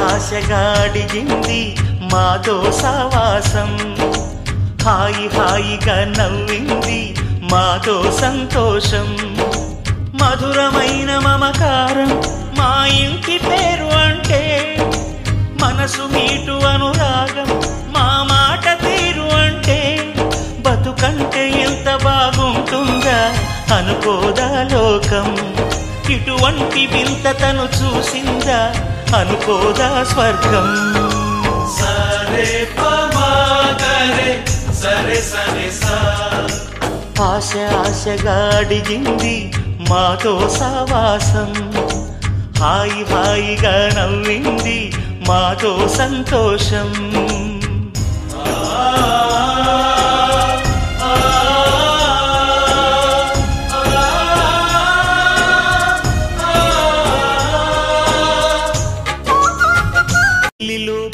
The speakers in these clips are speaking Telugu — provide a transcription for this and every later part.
ఆశగా అడిగింది మాతో సావాసం హాయి హాయిగా నవ్వింది మాతో సంతోషం మధురమైన మమకారం మా ఇంటి పేరు అంటే మనసు మీటు అనురాగం మా మాట తీరు అంటే బతుకంటే ఎంత బాగుంటుందా అనుకోదా లోకం ఇటువంటి వింత తను చూసిందా అనుకోదా స్వర్గం సరే పమగరే సరే సరే సా ఆశ ఆశగా అడిగింది మాతో సావాసం హాయి హాయిగా నవ్వింది మాతో సంతోషం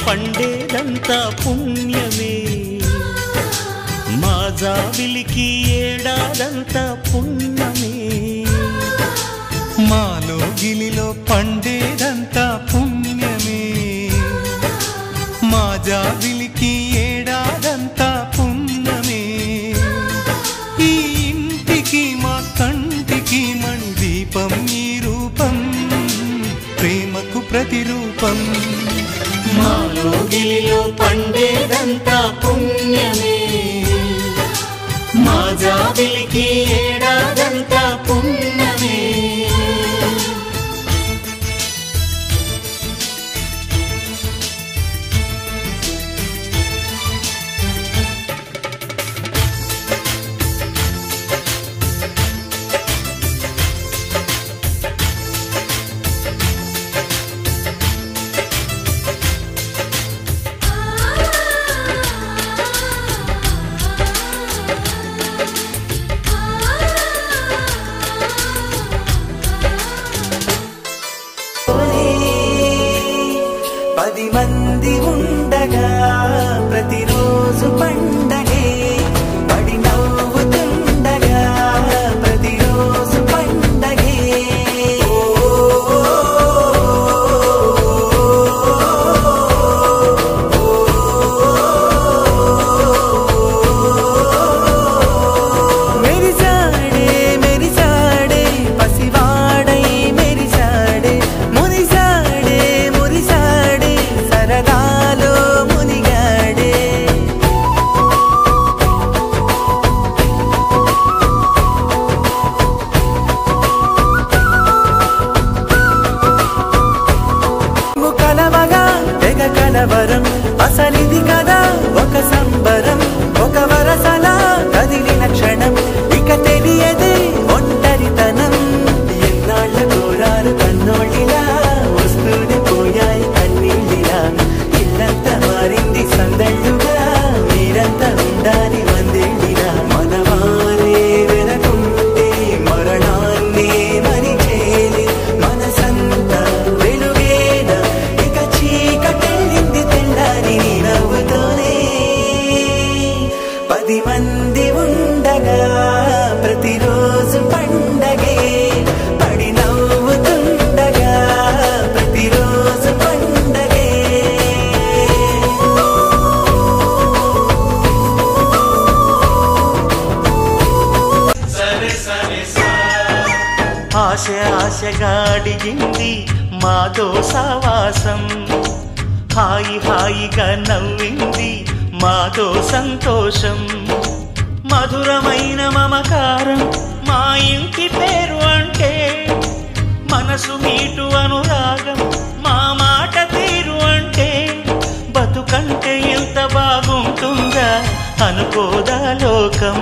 పండేదంతా పుణ్యమే మా జాబిలికి ఏడాదంతా పుణ్యమే మాలో గిలిలో పండేదంతా పుణ్యమే మా జాబిలికి ఏడాదంతా పుణ్యమే ఈ ఇంటికి మా కంటికి మణి దీపం ఈ రూపం ప్రేమకు ప్రతిరూపం మాలో గిలిలో పండేదంతా పుణ్యమే మా జాబిలికి ఏడాదంతా పుణ్యమే పది మంది ఉండగా ప్రతిరోజు పండగే పడి నవ్వుతుండగా ప్రతిరోజు పండగే మెరిసాడే మెరిసాడే పసివాడై మెరిసాడే మురిసాడే మురిసాడే సరదాలో మునిగాడే కలవగా తెగ కలవరం అసలిది కదా ఒక సంబరం ఒక వరసలా కదిలిన క్షణం ఇక తెలియదే ఒంటరితనం ఎన్నాళ్ళ కోరారు కన్నోళ్ళిలా వస్తూనే పోయాయి కన్నీళ్ళిలా ఇల్లంతా మారింది సందళ్ళుగా మీరంతా ఉండాలి వందేళ్ళిలా మనవారే వెనకుంటే మరణాన్ని మరిచేలి మనసంతా వెలుగేన ఇక చీకటెళ్ళింది తెల్లారి నీ నవ్వుతోనే పది మంది ఉండగా ప్రతిరోజు పండగే పడి నవ్వుతుండగా ప్రతిరోజు పండగే ఆశ ఆశగా అడిగింది మాతో సావాసం హాయి హాయిగా నవ్వింది మాతో సంతోషం మధురమైన మమకారం మా ఇంటి పేరు అంటే మనసు మీటు అనురాగం మా మాట తీరు అంటే బతుకంటే ఎంత బాగుంటుందా అనుకోదా లోకం